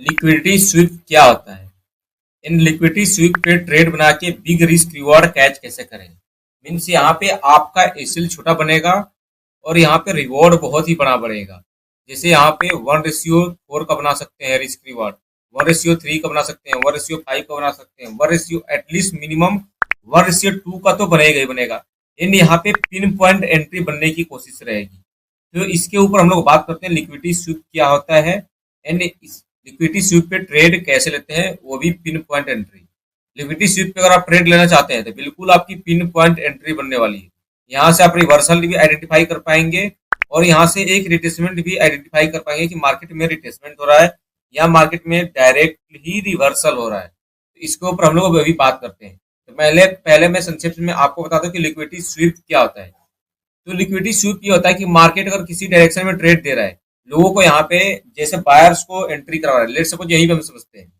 Liquidity SVEEP क्या होता है? इन लिक्विडिटी स्वीप पे ट्रेड बना के बिग रिस्क रिवॉर्ड कैच कैसे करें? मीन्स यहाँ पे आपका एसएल छोटा बनेगा और यहाँ पे रिवॉर्ड बहुत ही बड़ा बढ़ेगा। जैसे यहाँ पे 1:4 का बना सकते हैं रिस्क रिवॉर्ड, 1:3 का बना सकते हैं, 1:5 का बना सकते हैं, 1 एटलीस्ट मिनिमम 1:2 का तो बनेगा ही बनेगा। इन यहाँ पे पिन पॉइंट एंट्री बनने की कोशिश रहेगी। तो इसके ऊपर हम लोग बात करते हैं लिक्विडिटी स्वीप क्या होता है एंड इस लिक्विडिटी स्वीप पे ट्रेड कैसे लेते हैं, वो भी pin point entry. Liquidity SVEEP पे अगर आप ट्रेड लेना चाहते हैं तो बिल्कुल आपकी पिन पॉइंट एंट्री बनने वाली है। यहाँ से आप रिवर्सल भी आइडेंटिफाई कर पाएंगे और यहाँ से एक रिट्रेसमेंट भी आइडेंटिफाई कर पाएंगे कि मार्केट में रिट्रेसमेंट हो रहा है या मार्केट में डायरेक्ट ही रिवर्सल हो रहा है। तो इसके ऊपर हम लोग अभी बात करते हैं। तो पहले पहले मैं संक्षिप्त में आपको बता दूं कि लिक्विडिटी स्वीप क्या होता है। तो लिक्विडिटी स्वीप ये होता है कि मार्केट अगर किसी डायरेक्शन में ट्रेड दे रहा है, लोगों को यहाँ पे जैसे बायर्स को एंट्री करवा रहा है, लेट्स सपोज यही भी हम समझते हैं।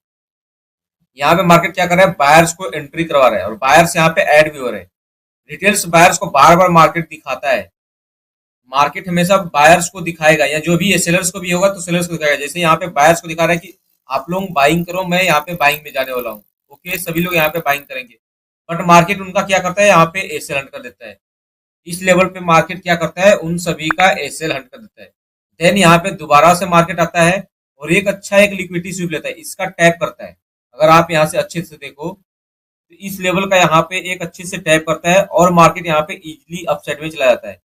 यहाँ पे मार्केट क्या कर रहा है, बायर्स को एंट्री करवा रहा है और बायर्स यहाँ पे ऐड भी हो रहे हैं। रिटेल्स बायर्स को बार बार मार्केट दिखाता है। मार्केट हमेशा बायर्स को दिखाएगा या जो भी है सेलर्स को भी होगा तो सेलर्स को दिखाएगा। जैसे यहाँ पे बायर्स को दिखा रहा है कि आप लोग बाइंग करो, मैं यहाँ पे बाइंग में जाने वाला हूँ। ओके, सभी लोग यहाँ पे बाइंग करेंगे, बट मार्केट उनका क्या करता है, यहाँ पे एसएल हंट कर देता है। इस लेवल पे मार्केट क्या करता है, उन सभी का एसएल हंट कर देता है। देन यहाँ पे दोबारा से मार्केट आता है और एक लिक्विडिटी स्वीप लेता है, इसका टैप करता है। अगर आप यहाँ से अच्छे से देखो तो इस लेवल का यहाँ पे एक अच्छे से टैप करता है और मार्केट यहाँ पे इजिली अपसाइड में चला जाता है।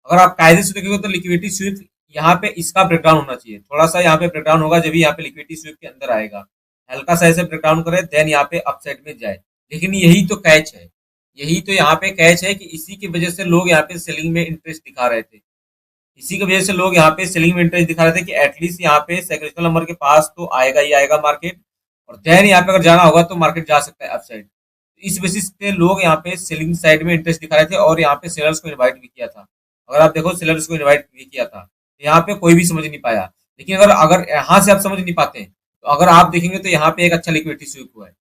अगर आप कायदे से देखोगे तो लिक्विडिटी स्वीप यहाँ पे इसका ब्रेकडाउन होना चाहिए, थोड़ा सा यहाँ पे ब्रेकडाउन होगा जब यहाँ पे लिक्विडिटी स्वीप के अंदर आएगा। हल्का सा ऐसे ब्रेकडाउन करे देन यहाँ पे अपसाइड में जाए। लेकिन यही तो कैच है, यही तो यहाँ पे कैच है कि इसी की वजह से लोग यहाँ पे सेलिंग में इंटरेस्ट दिखा रहे थे। इसी की वजह से लोग यहाँ पे सेलिंग में इंटरेस्ट दिखा रहे थे कि एटलीस्ट यहाँ पे साइक्लिकल नंबर के पास तो आएगा ही आएगा मार्केट, और देन यहाँ पे अगर जाना होगा तो मार्केट जा सकता है अपसाइड। इस बेसिस पे लोग यहाँ पे सेलिंग साइड में इंटरेस्ट दिखा रहे थे और यहाँ पे सेलर्स को इन्वाइट भी किया था। अगर आप देखो सेलर्स को इन्वाइट भी किया था, तो यहाँ पे कोई भी समझ नहीं पाया। लेकिन अगर अगर यहाँ से आप समझ नहीं पाते हैं तो अगर आप देखेंगे तो यहाँ पे एक अच्छा लिक्विडिटी स्वीप हुआ है।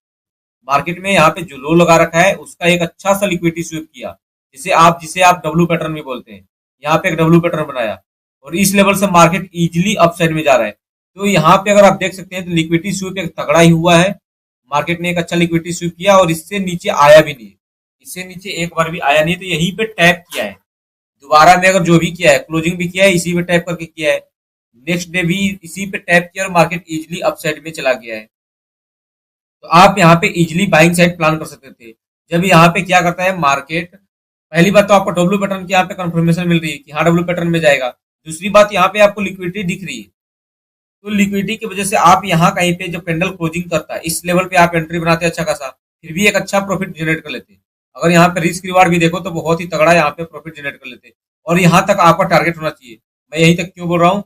मार्केट में यहाँ पे जो लो लगा रखा है उसका एक अच्छा सा लिक्विडिटी स्वीप किया, जिसे आप डब्ल्यू पैटर्न भी बोलते हैं। यहाँ पे एक डब्ल्यू पैटर्न बनाया और इस लेवल से मार्केट इजिली अपसाइड में जा रहा है। तो यहाँ पे अगर आप देख सकते हैं तो लिक्विडिटी स्वीप एक तगड़ा ही हुआ है। मार्केट ने एक अच्छा लिक्विडिटी स्वीप किया और इससे नीचे आया भी नहीं, इससे नीचे एक बार भी आया नहीं। तो यहीं पे टैप किया है दोबारा में, अगर जो भी किया है क्लोजिंग भी किया है इसी पे टैप करके किया है, नेक्स्ट डे भी इसी पे टैप किया और मार्केट इजिली अपसाइड में चला गया है। तो आप यहाँ पे इजिली बाइंग साइड प्लान कर सकते थे। जब यहाँ पे क्या करता है मार्केट, पहली बात तो आपको डब्ल्यू पैटर्न की यहाँ पे कंफर्मेशन मिल रही है कि हाँ डब्ल्यू पैटर्न में जाएगा। दूसरी बात यहाँ पे आपको लिक्विडिटी दिख रही है, तो लिक्विडिटी की वजह से आप यहाँ कहीं पे जब कैंडल क्लोजिंग करता है इस लेवल पे आप एंट्री बनाते हैं अच्छा खासा, फिर भी एक अच्छा प्रॉफिट जनरेट कर लेते हैं। अगर यहाँ पे रिस्क रिवार्ड भी देखो तो बहुत ही तगड़ा यहाँ पे प्रॉफिट जनरेट कर लेते हैं। और यहाँ तक आपका टारगेट होना चाहिए। मैं यही तक क्यों बोल रहा हूँ,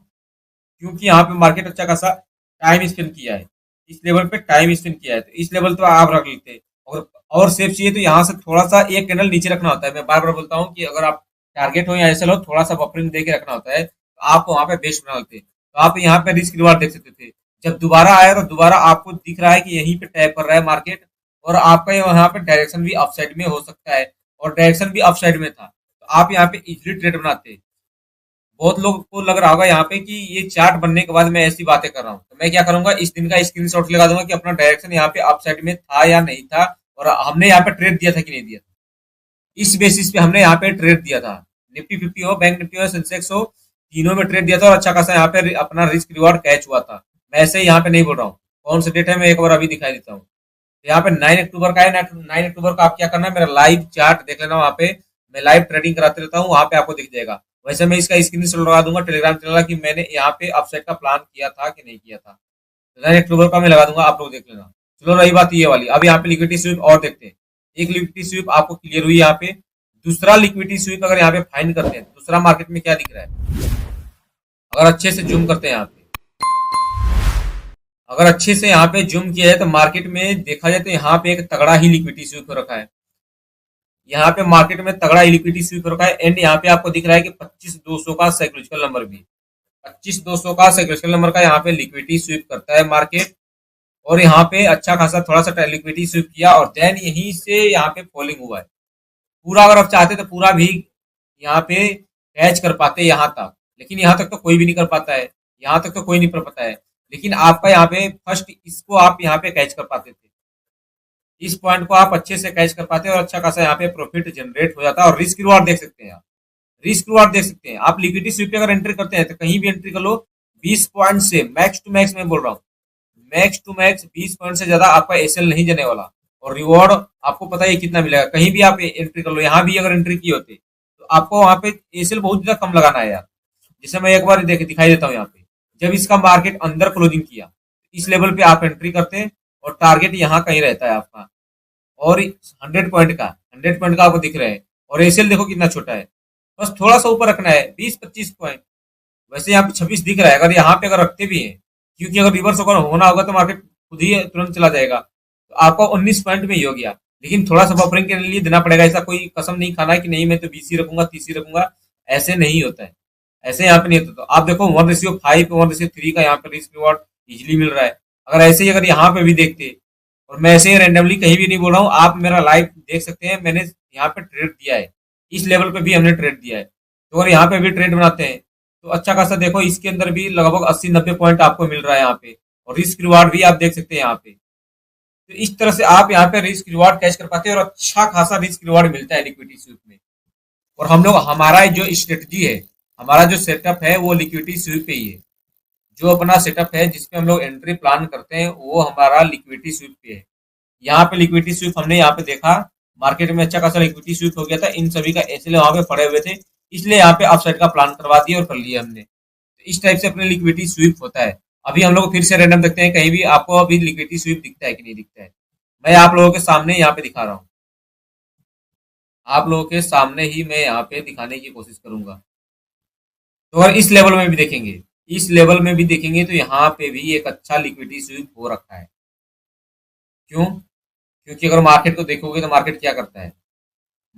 क्योंकि यहाँ पे मार्केट अच्छा खासा टाइम स्पेंड किया है, इस लेवल पे टाइम स्पेंड किया है, तो इस लेवल तो आप रख लेते हैं। और सेफ चाहिए तो यहाँ से थोड़ा सा एक कैंडल नीचे रखना होता है। मैं बार बार बोलता हूँ कि अगर आप टारगेट हो या ऐसे लो थोड़ा सा बफरिंग दे के रखना होता है, तो आप वहाँ पे बेस्ट बना लेते हैं। तो आप यहाँ पे रिस्क रिवार्ड देख सकते थे। जब दोबारा आया तो दोबारा आपको दिख रहा है कि यहीं पे टैप कर रहा है मार्केट और आपका यहाँ पे डायरेक्शन भी अपसाइड में हो सकता है और डायरेक्शन भी अपसाइड में था, तो आप यहाँ पे इजिली ट्रेड बनाते हैं। बहुत लोग को लग रहा होगा यहाँ पे कि ये चार्ट बनने के बाद मैं ऐसी बातें कर रहा हूँ, तो मैं क्या करूंगा इस दिन का स्क्रीनशॉट लगा दूंगा कि अपना डायरेक्शन यहाँ पे अपसाइड में था या नहीं था और हमने यहाँ पे ट्रेड दिया था कि नहीं दिया था। इस बेसिस पे हमने यहाँ पे ट्रेड दिया था। निफ्टी 50 हो, बैंक निफ्टी हो, सेंसेक्स हो, तीनों में ट्रेड दिया था और अच्छा खासा यहाँ पे अपना रिस्क रिवॉर्ड कैच हुआ था। मैं ऐसे ही यहाँ पे नहीं बोल रहा हूँ। कौन सा डेट है मैं एक बार अभी दिखाई देता हूँ। यहाँ पे 9 अक्टूबर का है। 9 अक्टूबर का आप क्या करना है, मेरा लाइव चार्ट देख लेना। वहाँ पे मैं लाइव ट्रेडिंग कराते रहता हूँ, वहाँ पे आपको दिख जाएगा। वैसे मैं इसका स्क्रीनशॉट लगा दूंगा टेलीग्राम चैनल कि मैंने यहाँ पे अपसेट का प्लान किया था कि नहीं किया था। 9 अक्टूबर का मैं लगा दूंगा, आप लोग देख लेना। चलो रही बात ये वाली, अब यहाँ पे लिक्विडिटी स्वीप और देखते हैं। एक लिक्विडिटी स्वीप आपको क्लियर हुई यहाँ पे। दूसरा लिक्विडिटी स्वीप अगर यहाँ पे फाइंड करते हैं, दूसरा मार्केट में क्या दिख रहा है, अगर अच्छे से जूम करते हैं यहाँ पे, अगर अच्छे से यहाँ पे जूम किया जाए तो मार्केट में देखा जाए तो यहाँ पे एक तगड़ा ही लिक्विडिटी स्वीप हो रखा है। यहाँ पे मार्केट में तगड़ा लिक्विडिटी स्वीप हो रखा है एंड यहाँ पे आपको दिख रहा है कि 25,200 का साइकोलॉजिकल नंबर भी, 25,200 का साइकोलॉजिकल नंबर का यहाँ पे लिक्विडिटी स्वीप करता है मार्केट। और यहाँ पे अच्छा खासा थोड़ा सा लिक्विडिटी स्वीप किया और देन यहीं से यहाँ पे फॉलिंग हुआ है। पूरा अगर आप चाहते तो पूरा भी यहाँ पे कैच कर पाते यहाँ तक, लेकिन यहाँ तक तो कोई भी नहीं कर पाता है, यहाँ तक तो कोई नहीं कर पाता है। लेकिन आपका यहाँ पे फर्स्ट इसको आप यहाँ पे कैच कर पाते थे, इस पॉइंट को आप अच्छे से कैच कर पाते हैं और अच्छा खासा यहाँ पे प्रॉफिट जनरेट हो जाता है। और रिस्क रिवॉर्ड देख सकते हैं आप, रिस्क रिवॉर्ड देख सकते हैं आप। लिक्विडिटी स्वीप पे अगर एंट्री करते हैं तो कहीं भी एंट्री कर लो, 20 पॉइंट से मैक्स टू मैक्स, मैं बोल रहा हूँ मैक्स टू मैक्स 20 पॉइंट से ज्यादा आपका एसएल नहीं जाने वाला। और रिवॉर्ड आपको पता है कितना मिलेगा, कहीं भी आप एंट्री कर लो। यहाँ भी अगर एंट्री की होती तो आपको वहां पे एसएल बहुत ज्यादा कम लगाना है यार। जैसे मैं एक बार दिखाई देता हूँ यहाँ पे, जब इसका मार्केट अंदर क्लोजिंग किया, इस लेवल पे आप एंट्री करते हैं और टारगेट यहाँ कहीं रहता है आपका, और 100 पॉइंट का आपको दिख रहा है। और एसएल देखो कितना छोटा है, बस थोड़ा सा ऊपर रखना है, 20-25 पॉइंट। वैसे यहाँ पे 26 दिख रहा है, अगर यहाँ पे अगर रखते भी हैं, क्योंकि अगर रिवर्स अगर होना होगा तो मार्केट खुद ही तुरंत चला जाएगा, तो आपको 19 पॉइंट में ही हो गया। लेकिन थोड़ा सा बफरिंग के लिए देना पड़ेगा, ऐसा कोई कसम नहीं खाना है कि नहीं मैं तो 20 ही रखूंगा, 30 ही रखूंगा, ऐसे नहीं होता है। ऐसे यहाँ पे नहीं होता। तो आप देखो 1:5 1:3 का यहाँ पे रिस्क रिवॉर्ड इजिली मिल रहा है। अगर ऐसे ही अगर यहाँ पे भी देखते, और मैं ऐसे ही रैंडमली कहीं भी नहीं बोल रहा हूँ, आप मेरा लाइव देख सकते हैं, मैंने यहाँ पे ट्रेड दिया है, इस लेवल पे भी हमने ट्रेड दिया है। तो अगर यहाँ पे भी ट्रेड बनाते हैं तो अच्छा खासा देखो, इसके अंदर भी लगभग 80-90 पॉइंट आपको मिल रहा है यहाँ पे, और रिस्क रिवार्ड भी आप देख सकते हैं यहाँ पे। तो इस तरह से आप यहाँ पे रिस्क रिवार्ड कैच कर पाते हैं, और अच्छा खासा रिस्क रिवार्ड मिलता है लिक्विडिटी स्वीप में। और हम लोग, हमारा जो स्ट्रेटजी है, हमारा जो सेटअप है वो लिक्विडिटी स्वीप पे ही है। जो अपना सेटअप है जिसपे हम लोग एंट्री प्लान करते हैं वो हमारा लिक्विडिटी स्वीप पे है। यहाँ पे लिक्विडिटी स्वीप हमने यहाँ पे देखा, मार्केट में अच्छा खासा लिक्विडिटी स्वीप हो गया था, इन सभी का एसएल वहां पे पड़े हुए थे, इसलिए यहाँ पे अपसाइड का प्लान करवा दिया और कर लिया हमने। तो इस टाइप से अपने लिक्विडिटी स्वीप होता है। अभी हम लोग फिर से रैंडम देखते हैं, कहीं भी आपको अभी लिक्विडिटी स्वीप दिखता है कि नहीं दिखता है। मैं आप लोगों के सामने यहाँ पे दिखा रहा हूँ, आप लोगों के सामने ही मैं यहाँ पे दिखाने की कोशिश करूंगा। तो अगर इस लेवल में भी देखेंगे, इस लेवल में भी देखेंगे तो यहाँ पे भी एक अच्छा लिक्विडिटी स्वीप हो रखा है। क्यों? क्योंकि अगर मार्केट को देखोगे तो मार्केट क्या करता है,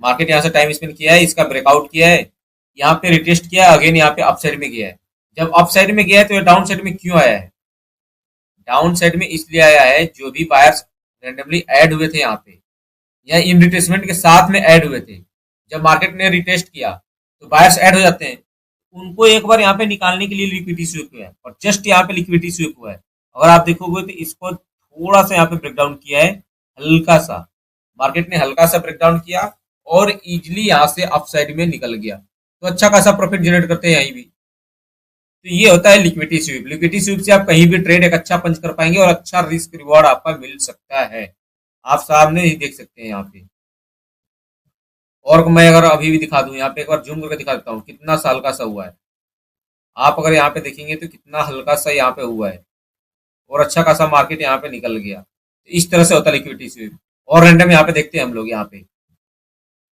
मार्केट यहाँ से टाइम स्पेंड किया है, इसका ब्रेकआउट किया है, यहाँ पे रिटेस्ट किया है, अगेन यहाँ पे अपसाइड में गया है। जब अपसाइड में गया है तो ये डाउन साइड में क्यों आया है? डाउन साइड में इसलिए आया है, जो भी बायर्स रैंडमली ऐड हुए थे यहाँ पे, या इन रिट्रेसमेंट के साथ में ऐड हुए थे, जब मार्केट ने रिटेस्ट किया तो बायर्स ऐड हो जाते हैं, उनको एक बार यहाँ पे निकालने के लिए लिक्विडिटी स्वीप हुआ है, और जस्ट यहाँ पे लिक्विडिटी स्वीप हुआ है। अगर आप देखोगे तो इसको थोड़ा सा यहाँ पे ब्रेकडाउन किया है, हल्का सा, मार्केट ने हल्का सा ब्रेकडाउन किया और इजिली यहाँ से अपसाइड में निकल गया, तो अच्छा खासा प्रॉफिट जनरेट करते हैं यहीं भी। तो ये होता है लिक्विडिटी स्वीप। लिक्विडिटी स्वीप से आप कहीं भी ट्रेड एक अच्छा पंच कर पाएंगे और अच्छा रिस्क रिवॉर्ड आपका मिल सकता है। आप सामने ही देख सकते हैं यहाँ पे। और मैं अगर अभी भी दिखा दूं, यहाँ पे एक बार जूम करके दिखा देता हूँ कितना सा हल्का सा हुआ है। आप अगर यहाँ पे देखेंगे तो कितना हल्का सा यहाँ पे हुआ है, और अच्छा खासा मार्केट यहाँ पे निकल गया। तो इस तरह से होता है लिक्विडिटी स्वीप। और रैंडम यहाँ पे देखते हैं हम लोग यहाँ पे।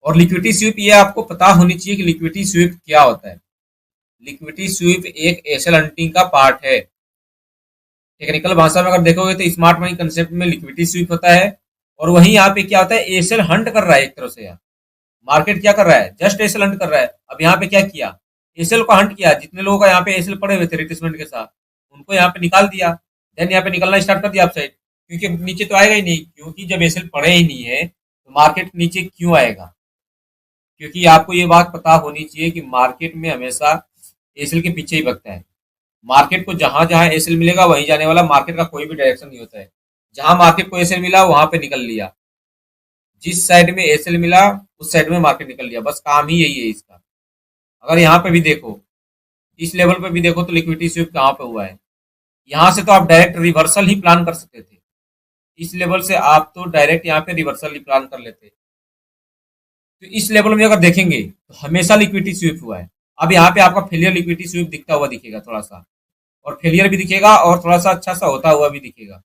और लिक्विडिटी स्वीप, ये आपको पता होनी चाहिए कि लिक्विडिटी स्वीप क्या होता है। लिक्विडिटी स्वीप एक एसएल हंटिंग का पार्ट है। टेक्निकल भाषा में अगर देखोगे तो स्मार्ट मनी कंसेप्ट में लिक्विडिटी स्वीप होता है, और वहीं यहाँ पे क्या होता है, एसएल हंट कर रहा है एक तरह से। यार मार्केट क्या कर रहा है, जस्ट एसएल हंट कर रहा है। अब यहाँ पे क्या किया, एसएल को हंट किया, जितने लोगों का यहाँ पे एसएल पड़े हुए थे रिट्रेसमेंट के साथ, उनको यहाँ पे निकाल दिया। देन यहाँ पे निकलना स्टार्ट कर दिया अपसाइड, क्योंकि नीचे तो आएगा ही नहीं, क्योंकि जब एसएल पड़े ही नहीं है तो मार्केट नीचे क्यों आएगा। क्योंकि आपको ये बात पता होनी चाहिए कि मार्केट में हमेशा एसएल के पीछे ही भगता है। मार्केट को जहां जहां एसएल मिलेगा वहीं जाने वाला, मार्केट का कोई भी डायरेक्शन नहीं होता है। जहां मार्केट को एसएल मिला वहां पे निकल लिया, जिस साइड में एसएल मिला उस साइड में मार्केट निकल लिया, बस काम ही यही है इसका। अगर यहाँ पे भी देखो, इस लेवल पे भी देखो तो लिक्विडिटी स्वीप कहाँ पे हुआ है। यहाँ से तो आप डायरेक्ट रिवर्सल ही प्लान कर सकते थे, इस लेवल से आप तो डायरेक्ट यहाँ पे रिवर्सल ही प्लान कर लेते। तो इस लेवल में अगर देखेंगे तो हमेशा लिक्विडिटी स्वीप हुआ है। अब यहाँ पे आपका फेलियर लिक्विडिटी स्वीप दिखता हुआ दिखेगा थोड़ा सा, और फेलियर भी दिखेगा, और थोड़ा सा अच्छा सा होता हुआ भी दिखेगा।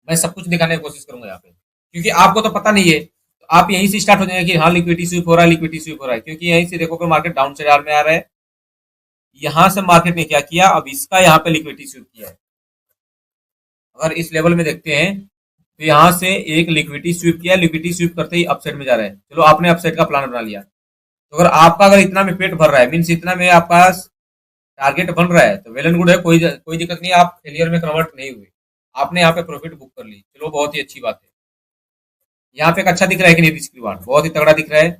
मैं सब कुछ दिखाने की कोशिश करूंगा यहाँ पे, क्योंकि आपको तो पता नहीं है, तो आप यहीं से स्टार्ट हो जाएंगे कि हाँ लिक्विडिटी स्वीप हो रहा है, लिक्विडिटी स्वीप हो रहा है, क्योंकि यहीं से देखो कि मार्केट डाउन साइड में आ रहा है। यहाँ से मार्केट ने क्या किया, अब इसका यहाँ पे लिक्विडिटी स्वीप किया है। अगर इस लेवल में देखते हैं तो यहाँ से एक लिक्विडिटी स्वीप किया, लिक्विडिटी स्वीप करते ही अपसाइड में जा रहा है। चलो आपने अपसाइड का प्लान बना लिया, तो अगर आपका अगर इतना में पेट भर रहा है, मीन्स इतना में आपका टारगेट बन रहा है, तो वेल एंड गुड है, कोई कोई दिक्कत नहीं है, आप फेलियर में कन्वर्ट नहीं हुए, आपने यहाँ पे प्रॉफिट बुक कर ली, चलो बहुत ही अच्छी बात है। यहाँ पे एक अच्छा दिख रहा है कि नहीं, रिस्क रिवार्ड बहुत ही तगड़ा दिख रहा है।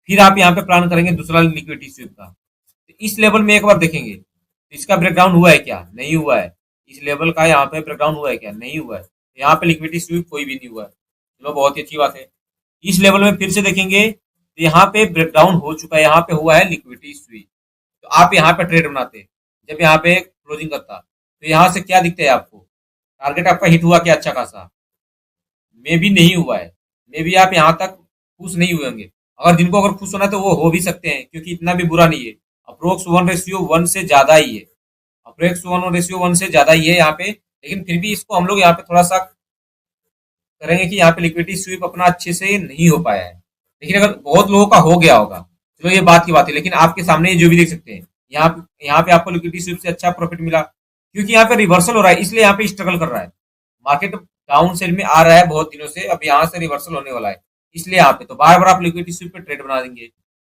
फिर आप यहाँ पे प्लान करेंगे दूसरा लिक्विडिटी स्वीप का। तो इस लेवल में एक बार देखेंगे तो इसका ब्रेकडाउन हुआ है क्या, नहीं हुआ है। इस लेवल का यहाँ पे ब्रेकडाउन हुआ है क्या? नहीं हुआ है। यहाँ पे लिक्विडिटी स्वीप कोई भी नहीं हुआ है। चलो बहुत ही अच्छी बात है। इस लेवल में फिर से देखेंगे तो यहाँ पे ब्रेकडाउन हो चुका है, यहाँ पे हुआ है लिक्विडिटी स्वीप। तो आप यहाँ पे ट्रेड बनाते, जब यहाँ पे क्लोजिंग करता, तो यहाँ से क्या दिखता है आपको? टारगेट आपका हिट हुआ क्या अच्छा खासा? मे भी नहीं हुआ है। मे भी आप यहाँ तक खुश नहीं हुए होंगे। अगर खुश होना है तो वो हो भी सकते हैं, क्योंकि इतना भी बुरा नहीं है। अप्रोक्स 1:1 से ज्यादा ही है। अप्रोक्स 1:1 से ज्यादा ही है यहाँ पे। लेकिन फिर भी इसको हम लोग यहाँ पे थोड़ा सा करेंगे कि यहाँ पे लिक्विडिटी स्वीप अपना अच्छे से नहीं हो पाया है। लेकिन अगर बहुत लोगों का हो गया होगा, चलो ये बात की बात है, लेकिन आपके सामने ये जो भी देख सकते हैं, यहाँ पे आपको लिक्विडिटी स्वीप से अच्छा प्रॉफिट मिला, क्योंकि यहाँ पे रिवर्सल हो रहा है, इसलिए यहाँ पे स्ट्रगल कर रहा है। मार्केट डाउन साइड में आ रहा है बहुत दिनों से, अब यहाँ से रिवर्सल होने वाला है, इसलिए यहाँ पे तो बार बार आप लिक्विडिटी स्वीप पे ट्रेड बना देंगे।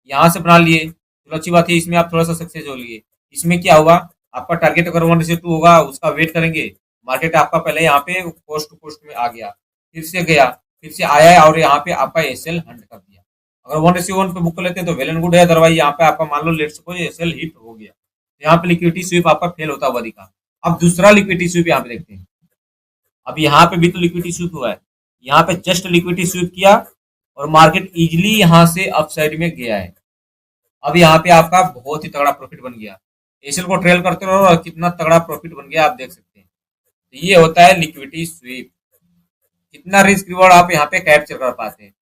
यहाँ से बना लिए, चलो अच्छी बात है, इसमें आप थोड़ा सा सक्सेस हो लिए। इसमें क्या होगा, आपका टारगेट अगर 1:2 होगा, उसका वेट करेंगे। मार्केट आपका पहले यहाँ पे कोस्ट टू कोस्ट में आ गया, फिर से गया, फिर से आया है, और यहाँ पे आपका एसएल हंट कर दिया। अगर 1:1 पे बुक कर लेते हैं तो वेल एंड गुड है, अदरवाइज यहाँ पे आपका मान लो लेट्स सपोज एसएल हिट हो गया, तो यहाँ पे लिक्विडिटी स्वीप आपका फेल होता हुआ दिखा। अब दूसरा लिक्विडिटी स्वीप यहाँ पे देखते हैं। अब यहाँ पे भी तो लिक्विडिटी स्वीप हुआ है, यहाँ पे जस्ट लिक्विडिटी स्वीप किया और मार्केट इजिली यहाँ से अपसाइड में गया है। अब यहाँ पे आपका बहुत ही तगड़ा प्रॉफिट बन गया। एसएल को ट्रेल करते रहो और कितना तगड़ा प्रॉफिट बन गया आप देख सकते हैं। तो ये होता है लिक्विडिटी स्वीप। कितना रिस्क रिवॉर्ड आप यहाँ पे कैप्चर कर पाते हैं।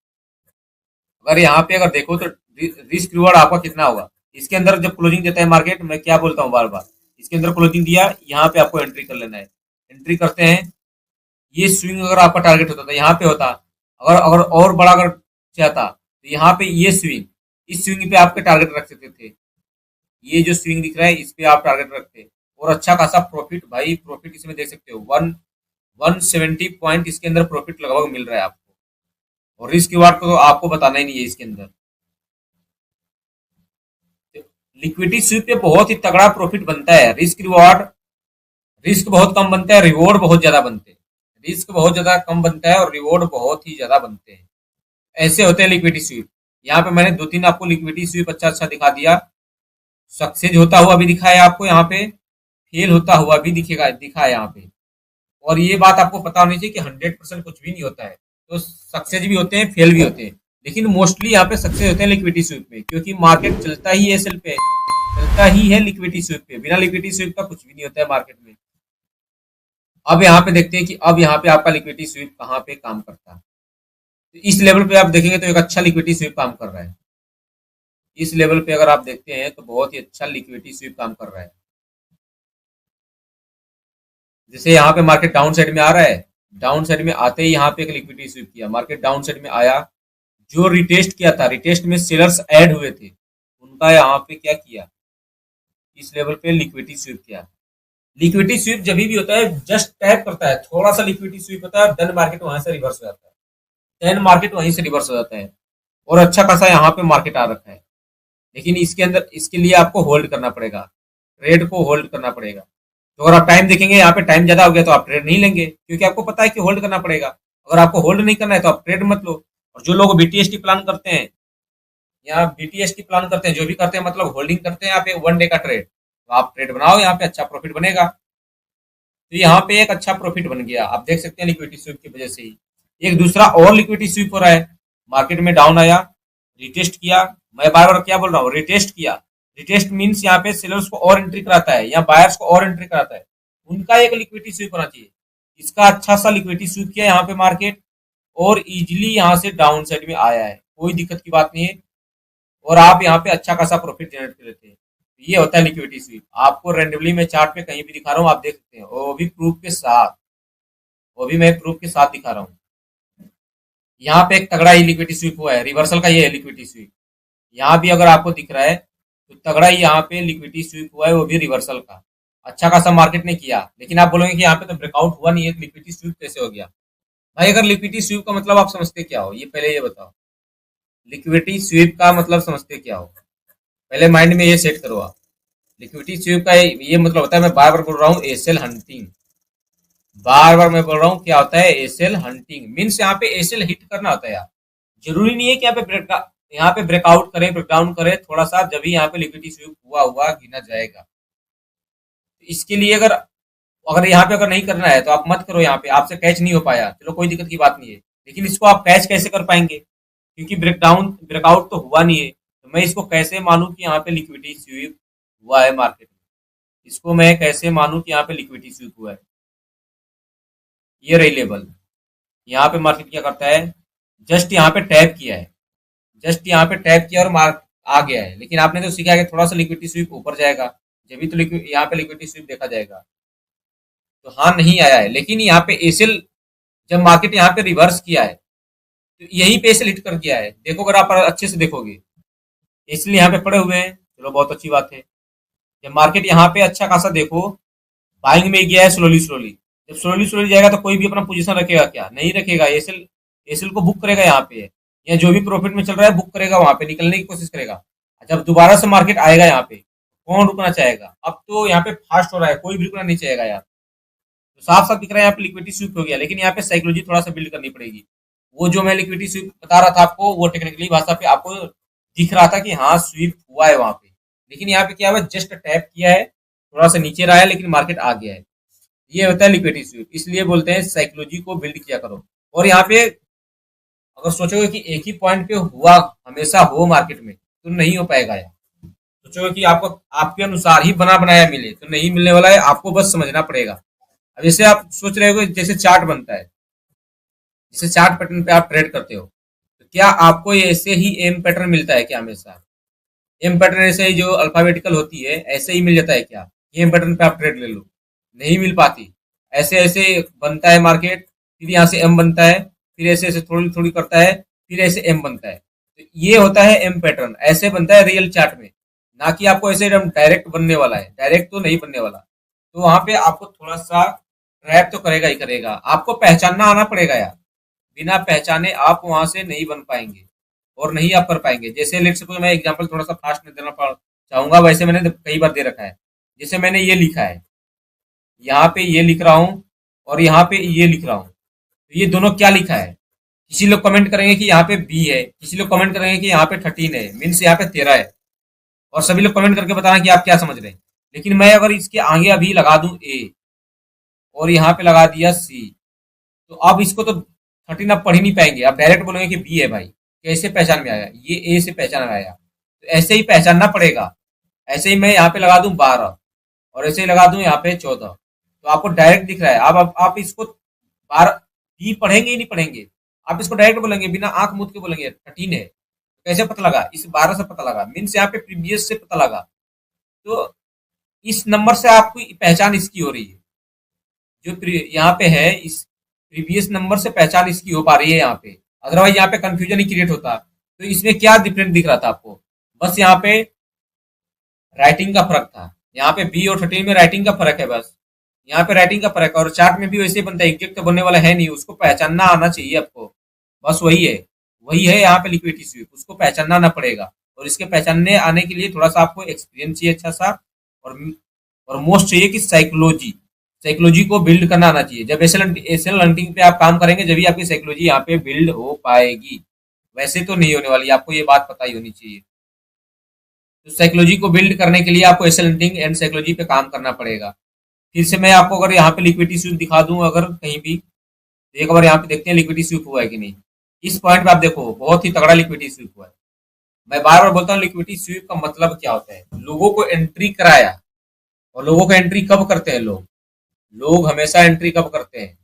अगर यहाँ पे अगर देखो तो रिस्क रिवॉर्ड आपका कितना होगा। इसके अंदर जब क्लोजिंग देता है मार्केट, मैं क्या बोलता हूँ बार बार, इसके अंदर क्लोजिंग दिया, यहाँ पे आपको एंट्री कर लेना है। एंट्री करते हैं, ये स्विंग अगर आपका टारगेट होता तो यहाँ पे होता, अगर अगर और बड़ा अगर चाहता तो यहाँ पे ये स्विंग, इस स्विंग पे आपके टारगेट रख सकते थे। ये जो स्विंग दिख रहा है इस पे आप टारगेट रखते और अच्छा खासा प्रॉफिट, भाई प्रॉफिट इसमें देख सकते हो 170 पॉइंट इसके अंदर प्रॉफिट लगभग मिल रहा है आपको। और रिस्क रिवार्ड को तो आपको बताना ही नहीं है इसके अंदर। लिक्विडिटी स्वीप पे बहुत ही तगड़ा प्रॉफिट बनता है। रिस्क रिवॉर्ड, रिस्क बहुत कम बनता है, रिवॉर्ड बहुत ज्यादा बनते हैं। रिस्क बहुत ज्यादा कम बनता है और रिवॉर्ड बहुत ही ज्यादा बनते हैं। ऐसे होते हैं लिक्विडिटी स्वीप। यहाँ पे मैंने 2-3 आपको लिक्विडिटी स्वीप अच्छा अच्छा दिखा दिया। सक्सेस होता हुआ भी दिखा है आपको, यहाँ पे फेल होता हुआ भी दिखेगा, दिखा है यहाँ पे। और ये बात आपको पता होनी चाहिए कि 100% कुछ भी नहीं होता है। तो सक्सेस भी होते हैं, फेल भी होते हैं, लेकिन मोस्टली यहाँ पे सक्सेस होते हैं लिक्विडिटी स्वीप में, क्योंकि मार्केट चलता ही एसएल पे, चलता ही है लिक्विडिटी स्वीप पे। बिना लिक्विडिटी स्वीप का कुछ भी नहीं होता है मार्केट में। अब यहाँ पे देखते हैं कि अब यहाँ पे आपका लिक्विडिटी स्वीप कहाँ पे काम करता है। तो इस लेवल पे आप देखेंगे तो एक अच्छा लिक्विडिटी स्वीप काम कर रहा है। इस लेवल पे अगर आप देखते हैं तो बहुत ही अच्छा लिक्विडिटी स्वीप काम कर रहा है। जैसे यहाँ पे मार्केट डाउन साइड में आ रहा है, डाउन साइड में आते ही यहाँ पे एक लिक्विडिटी स्वीप किया, मार्केट डाउन साइड में आया, जो रिटेस्ट किया था, रिटेस्ट में सेलर्स ऐड हुए थे, उनका यहाँ पे क्या किया, इस लेवल पे लिक्विडिटी स्वीप किया। लिक्विडिटी स्वीप जब भी होता है जस्ट टैप करता है, थोड़ा सा लिक्विडिटी स्वीप होता है, देन मार्केट वहां से रिवर्स हो जाता है, देन मार्केट वहीं से रिवर्स हो जाता है, और अच्छा खासा यहाँ पे मार्केट आ रखा है। लेकिन इसके अंदर, इसके लिए आपको होल्ड करना पड़ेगा, ट्रेड को होल्ड करना पड़ेगा। तो अगर आप टाइम देखेंगे यहाँ पे टाइम ज्यादा हो गया तो आप ट्रेड नहीं लेंगे, क्योंकि आपको पता है कि होल्ड करना पड़ेगा। अगर आपको होल्ड नहीं करना है तो आप ट्रेड मत लो। और जो लोग बीटीएसटी प्लान करते हैं, या बीटीएसटी प्लान करते हैं, जो भी करते हैं मतलब होल्डिंग करते हैं यहाँ पे 1 डे का ट्रेड, तो आप ट्रेड बनाओ, यहाँ पे अच्छा प्रॉफिट बनेगा। तो यहाँ पे एक अच्छा प्रॉफिट बन गया, आप देख सकते हैं लिक्विडिटी स्वीप की वजह से ही। एक दूसरा और लिक्विडिटी स्वीप हो रहा है, मार्केट में डाउन आया, रिटेस्ट किया, मैं बार बार क्या बोल रहा हूँ, रिटेस्ट किया। रिटेस्ट मीन्स यहाँ पे सेलर्स को और एंट्री कराता है या बायर्स को और एंट्री कराता है, उनका एक लिक्विडिटी स्वीप होना चाहिए। इसका अच्छा सा लिक्विडिटी स्वीप किया यहाँ पे मार्केट, और इजिली यहाँ से डाउन साइड में आया है, कोई दिक्कत की बात नहीं है, और आप यहाँ पे अच्छा खासा प्रॉफिट जनरेट कर लेते हैं। ये होता है लिक्विडिटी स्वीप। आपको रेंडमली मैं चार्ट पे कहीं भी दिखा रहा हूँ, आप देख सकते हैं, वो भी प्रूफ के साथ, वो भी मैं प्रूफ के साथ दिखा रहा हूँ। यहाँ पे एक तगड़ा ही लिक्विडिटी स्वीप हुआ है, रिवर्सल का ये है लिक्विडिटी स्वीप। यहाँ भी अगर आपको दिख रहा है तो तगड़ा ही यहाँ पे लिक्विडिटी स्वीप हुआ है, वो भी रिवर्सल का। अच्छा खासा मार्केट ने किया, लेकिन आप बोलोगे कि यहाँ पे तो ब्रेकआउट हुआ नहीं है, लिक्विडिटी स्वीप कैसे हो गया? भाई अगर लिक्विडिटी स्वीप का मतलब आप समझते क्या हो, ये पहले ये बताओ। लिक्विडिटी स्वीप का मतलब समझते क्या हो, पहले माइंड में ये सेट करो आप। लिक्विडिटी स्वीप का ये मतलब होता है, मैं बार बार बोल रहा हूँ, एसएल हंटिंग। बार बार मैं बोल रहा हूँ क्या होता है, एसएल हंटिंग मीन्स यहाँ पे एसएल हिट करना होता है यार। जरूरी नहीं है कि यहाँ पे ब्रेकआउट करे, ब्रेकडाउन करे, थोड़ा सा जब भी यहाँ पे लिक्विडिटी स्वीप हुआ हुआ गिना जाएगा। तो इसके लिए अगर अगर यहाँ पे अगर नहीं करना है तो आप मत करो, यहाँ पे आपसे कैच नहीं हो पाया, चलो कोई दिक्कत की बात नहीं है, लेकिन इसको आप कैच कैसे कर पाएंगे, क्योंकि ब्रेकआउट तो हुआ नहीं है, तो मैं इसको कैसे मानूं कि यहाँ पे लिक्विडिटी स्वीप हुआ है मार्केट में, इसको मैं कैसे मानूं कि यहाँ पे लिक्विडिटी स्वीप हुआ है। ये रही लेवल, यहाँ पे मार्केट क्या करता है, जस्ट यहाँ पे टैप किया है, जस्ट यहाँ पे टैप किया और मार्क आ गया है, लेकिन आपने तो सीखा है कि थोड़ा सा लिक्विडिटी स्वीप ऊपर जाएगा, जब भी तो लिक्विड यहाँ पे लिक्विडिटी स्वीप देखा जाएगा। तो हाँ नहीं आया है, लेकिन यहाँ पे एसएल जब मार्केट यहाँ पे रिवर्स किया है तो यहीं पे एसएल हिट कर गया है, देखो अगर आप अच्छे से देखोगे, इसलिए यहाँ पे पड़े हुए हैं, चलो बहुत अच्छी बात है। जब मार्केट यहाँ पे अच्छा खासा देखो बाइंग में गया है स्लोली स्लोली, जब स्लोली स्लोली जाएगा तो कोई भी अपना पोजीशन रखेगा क्या, नहीं रखेगा, एसएल एसएल को बुक करेगा यहाँ पे, या जो भी प्रॉफिट में चल रहा है बुक करेगा, वहां पे निकलने की कोशिश करेगा। जब दोबारा से मार्केट आएगा यहाँ पे कौन रुकना चाहेगा, अब तो यहाँ पे फास्ट हो रहा है, कोई भी रुकना नहीं चाहेगा यार। तो साफ साफ दिख रहा है यहाँ पे लिक्विडिटी स्वीप हो गया, लेकिन यहाँ पे साइकोलॉजी थोड़ा सा बिल्ड करनी पड़ेगी। वो जो मैं लिक्विडिटी स्वीप बता रहा था आपको, वो टेक्निकली भाषा पे आपको दिख रहा था कि हाँ स्वीप हुआ है वहां पे, लेकिन यहाँ पे क्या हुआ, जस्ट टैप किया है, थोड़ा सा नीचे रहा है, लेकिन मार्केट आ गया है। ये होता है लिक्विडिटी स्वीप, इसलिए बोलते हैं साइकोलॉजी को बिल्ड किया करो। और यहाँ पे अगर सोचोगे कि एक ही पॉइंट पे हुआ हमेशा हो मार्केट में, तो नहीं हो पाएगा यार। सोचोगे कि आपको आपके अनुसार ही बना बनाया मिले, तो नहीं मिलने वाला है, आपको बस समझना पड़ेगा। अब जैसे आप सोच रहे हो जैसे चार्ट बनता है, जैसे चार्ट पैटर्न पे आप ट्रेड करते हो, तो क्या आपको ऐसे ही एम पैटर्न मिलता है क्या हमेशा, एम पैटर्न ऐसे ही जो अल्फाबेटिकल होती है ऐसे ही मिल जाता है क्या, एम पैटर्न पे आप ट्रेड ले लो, नहीं मिल पाती। ऐसे ऐसे बनता है मार्केट, फिर यहाँ से एम बनता है, फिर ऐसे ऐसे थोड़ी थोड़ी करता है, फिर ऐसे एम बनता है, तो ये होता है एम पैटर्न, ऐसे बनता है रियल चार्ट में, ना कि आपको ऐसे एकदम डायरेक्ट बनने वाला है, डायरेक्ट तो नहीं बनने वाला। तो वहां पे आपको थोड़ा सा ट्रैप तो करेगा ही करेगा, आपको पहचानना आना पड़ेगा यार, बिना पहचाने आप वहां से नहीं बन पाएंगे और नहीं आप कर पाएंगे। जैसे लेट्स सपोज मैं एग्जांपल थोड़ा सा फास्ट में देना चाहूंगा, वैसे मैंने कई बार दे रखा है। जैसे मैंने ये लिखा है, यहाँ पे ये लिख रहा हूँ और यहाँ पे ये लिख रहा हूँ, तो ये दोनों क्या लिखा है, किसी लोग कमेंट करेंगे कि यहाँ पे बी है, किसी लोग कमेंट करेंगे कि यहाँ पे 13 है, मीन्स यहाँ पे 13 है, और सभी लोग कमेंट करके बताना कि आप क्या समझ रहे हैं। लेकिन मैं अगर इसके आगे अभी लगा दूं ए और यहाँ पे लगा दिया सी, तो अब इसको तो 13 आप पढ़ ही नहीं पाएंगे, आप डायरेक्ट बोलेंगे कि बी है भाई, कैसे पहचान में आया, ये ए से पहचान में आया, तो ऐसे ही पहचानना पड़ेगा। ऐसे ही मैं यहाँ पे लगा दूं 12 और ऐसे ही लगा दूं यहाँ पे 14, तो आपको डायरेक्ट दिख रहा है। अब आप इसको 12 बी पढ़ेंगे ही नहीं पढ़ेंगे, आप इसको डायरेक्ट बोलेंगे, बिना आंख मूंद के बोलेंगे 13 है, कैसे पता लगा, इस 12 से पता लगा, मीन्स यहाँ पे प्रीवियस से पता लगा। तो इस नंबर से आपको पहचान इसकी हो रही है, जो यहाँ पे है, इस प्रीवियस नंबर से पहचान इसकी हो पा रही है यहाँ पे, अदरवाइज यहाँ पे कंफ्यूजन ही क्रिएट होता। तो इसमें क्या डिफरेंट दिख रहा था आपको, बस यहाँ पे राइटिंग का फर्क था, यहाँ पे बी और 13 में राइटिंग का फर्क है, बस यहाँ पे राइटिंग का फर्क है। और चार्ट में भी वैसे ही बनता है, एग्जैक्ट तो बनने वाला है नहीं, उसको पहचानना आना चाहिए आपको, बस वही है, वही है यहाँ पे लिक्विडिटी स्वीप, उसको पहचानना आना पड़ेगा। और इसके पहचानने आने के लिए थोड़ा सा आपको एक्सपीरियंस चाहिए अच्छा सा, और मोस्ट चाहिए कि साइकोलॉजी, साइकोलॉजी को बिल्ड करना आना चाहिए। जब एसएल लर्निंग पे आप काम करेंगे जब भी आपकी साइकोलॉजी यहाँ पे बिल्ड हो पाएगी, वैसे तो नहीं होने वाली, आपको ये बात पता ही होनी चाहिए। तो साइकोलॉजी को बिल्ड करने के लिए आपको एसएल लर्निंग एंड साइकोलॉजी पे काम करना पड़ेगा। फिर से मैं आपको अगर यहाँ पे लिक्विडिटी स्वीप दिखा दूं अगर कहीं भी, तो एक बार यहाँ पे देखते हैं लिक्विडिटी स्वीप हुआ है कि नहीं। इस पॉइंट पे आप देखो बहुत ही तगड़ा लिक्विडिटी स्वीप हुआ है। मैं बार बार बोलता हूँ लिक्विडिटी स्वीप का मतलब क्या होता है, लोगों को एंट्री कराया। और लोगों को एंट्री कब करते हैं, लोग लोग हमेशा एंट्री कब करते हैं,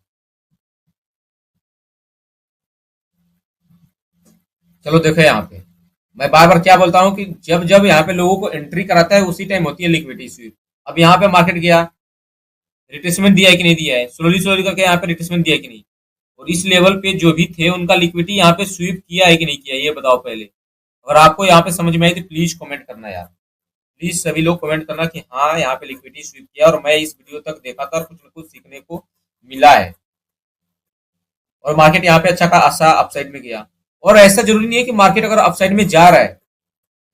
चलो देखो यहाँ पे मैं बार बार क्या बोलता हूँ कि जब जब यहाँ पे लोगों को एंट्री कराता है उसी टाइम होती है लिक्विडिटी स्वीप। अब यहाँ पे मार्केट गया, रिट्रेसमेंट दिया है कि नहीं दिया है, स्लोली स्लोली करके यहाँ पे रिट्रेसमेंट दिया है कि नहीं, और इस लेवल पे जो भी थे उनका लिक्विडिटी यहाँ पे स्वीप किया है कि नहीं किया, ये बताओ पहले। अगर आपको यहाँ पे समझ में आई तो प्लीज कमेंट करना यार, प्लीज सभी लोग कमेंट करना कि हाँ यहाँ पे लिक्विडिटी स्वीप किया और मैं इस वीडियो तक देखा था और कुछ न कुछ सीखने को मिला है, और मार्केट यहाँ पे अच्छा खासा अपसाइड में गया। और ऐसा जरूरी नहीं है कि मार्केट अगर अपसाइड में जा रहा है,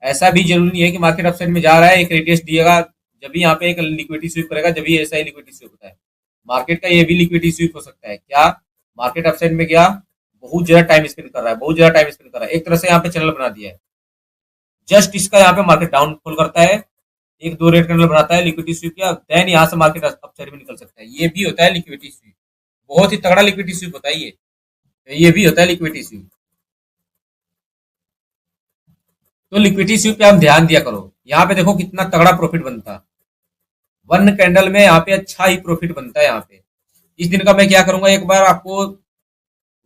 ऐसा भी जरूरी नहीं है कि मार्केट अपसाइड में जा रहा है एक रिटेस्ट दिएगा जब भी यहाँ पे एक लिक्विडिटी स्वीप करेगा, जब भी ऐसा ही लिक्विडिटी स्वीप होता है। मार्केट का ये भी लिक्विडिटी स्वीप हो सकता है क्या, मार्केट अपसाइड में गया, बहुत ज्यादा टाइम स्पेंड कर रहा है, बहुत ज्यादा टाइम स्पेंड कर रहा है, एक तरह से यहाँ पे चैनल बना दिया है, जस्ट इसका यहाँ पे मार्केट डाउनफॉल करता है, एक दो रेड कैंडल बनाता है लिक्विडिटी स्वीप किया, देन यहाँ से मार्केट अपसाइड में निकल सकता है। ये भी होता है लिक्विडिटी स्वीप, बहुत ही तगड़ा लिक्विडिटी स्वीप होता है ये भी होता है लिक्विडिटी स्वीप। तो लिक्विडिटी स्वीप पे आप ध्यान दिया करो। यहाँ पे देखो कितना तगड़ा प्रॉफिट बनता है, वन कैंडल में यहाँ पे अच्छा ही प्रॉफिट बनता है। यहाँ पे इस दिन का मैं क्या करूंगा, एक बार आपको,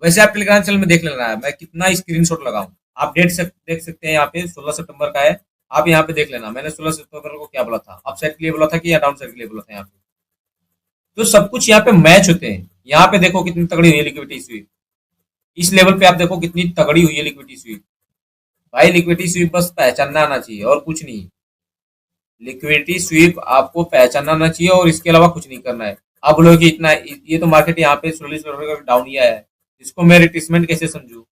वैसे आप टेलीग्राम चैनल में देख लेना है मैं कितना स्क्रीनशॉट लगाऊं। आप डेट से देख सकते हैं, यहाँ पे 16 सितंबर का है। आप यहाँ पे देख लेना मैंने 16 सितंबर को क्या बोला था, अप साइड के लिए बोला था कि या डाउन साइड के लिए बोला था। यहाँ पे तो सब कुछ यहाँ पे मैच होते हैं। यहाँ पे देखो कितनी तगड़ी हुई है लिक्विडिटी स्वीप, इस लेवल पे आप देखो कितनी तगड़ी हुई है लिक्विडिटी स्वीप। भाई लिक्विडिटी स्वीप बस पहचानना आना चाहिए और कुछ नहीं। लिक्विडिटी स्वीप आपको पहचानना आना चाहिए और इसके अलावा कुछ नहीं करना है। आप बोलोगे कि इतना, ये तो मार्केट यहाँ पे स्लोली डाउन ही है, इसको मैं रिट्रेसमेंट कैसे समझूं,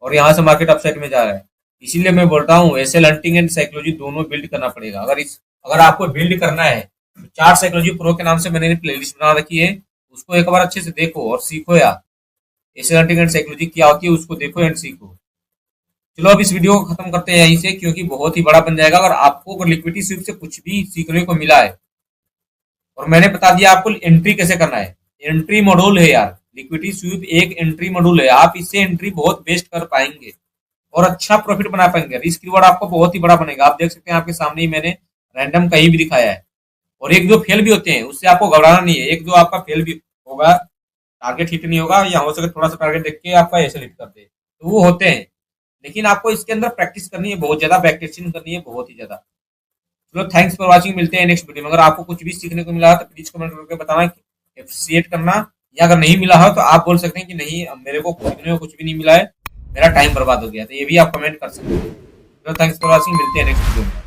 और यहाँ से मार्केट अपसाइड में जा रहा है। इसीलिए मैं बोलता हूँ एसएल हंटिंग एंड साइकोलॉजी दोनों बिल्ड करना पड़ेगा। अगर आपको बिल्ड करना है तो चार्ट साइकोलॉजी प्रो के नाम से मैंने प्लेलिस्ट बना रखी है, उसको एक बार अच्छे से देखो और सीखो यार। एसएल हंटिंग एंड साइकोलॉजी क्या होती है उसको देखो एंड सीखो। चलो अब इस वीडियो को खत्म करते हैं यहीं से, क्योंकि बहुत ही बड़ा बन जाएगा। अगर आपको लिक्विडिटी स्वीप से कुछ भी सीखने को मिला है, और मैंने बता दिया आपको एंट्री कैसे करना है, एंट्री मॉड्यूल है यार। लिक्विडिटी स्वीप एक एंट्री मॉड्यूल है, आप इससे एंट्री बहुत बेस्ट कर पाएंगे और अच्छा प्रॉफिट बना पाएंगे। रिस्क रिवॉर्ड आपको बहुत ही बड़ा बनेगा। आप देख सकते हैं आपके सामने ही मैंने रैंडम कहीं भी दिखाया है, और एक दो फेल भी होते हैं, उससे आपको घबराना नहीं है। एक दो आपका फेल भी होगा, टारगेट हिट नहीं होगा, या हो सके थोड़ा सा टारगेट देख के आपका ऐसे हिट कर दे, तो वो होते हैं। लेकिन आपको इसके अंदर प्रैक्टिस करनी है, बहुत ज्यादा प्रैक्टिसिंग करनी है, बहुत ही ज्यादा। चलो थैंक्स फॉर वॉचिंग, मिलते हैं नेक्स्ट वीडियो में। अगर आपको कुछ भी सीखने को मिला तो प्लीज कमेंट करके बताना कि अप्रिशिएट करना, या अगर नहीं मिला हो तो आप बोल सकते हैं कि नहीं मेरे को सीखने को कुछ भी नहीं मिला है, मेरा टाइम बर्बाद हो गया, तो ये भी आप कमेंट कर सकते हैं। चलो थैंक्स फॉर वॉचिंग, मिलते हैं नेक्स्ट वीडियो में।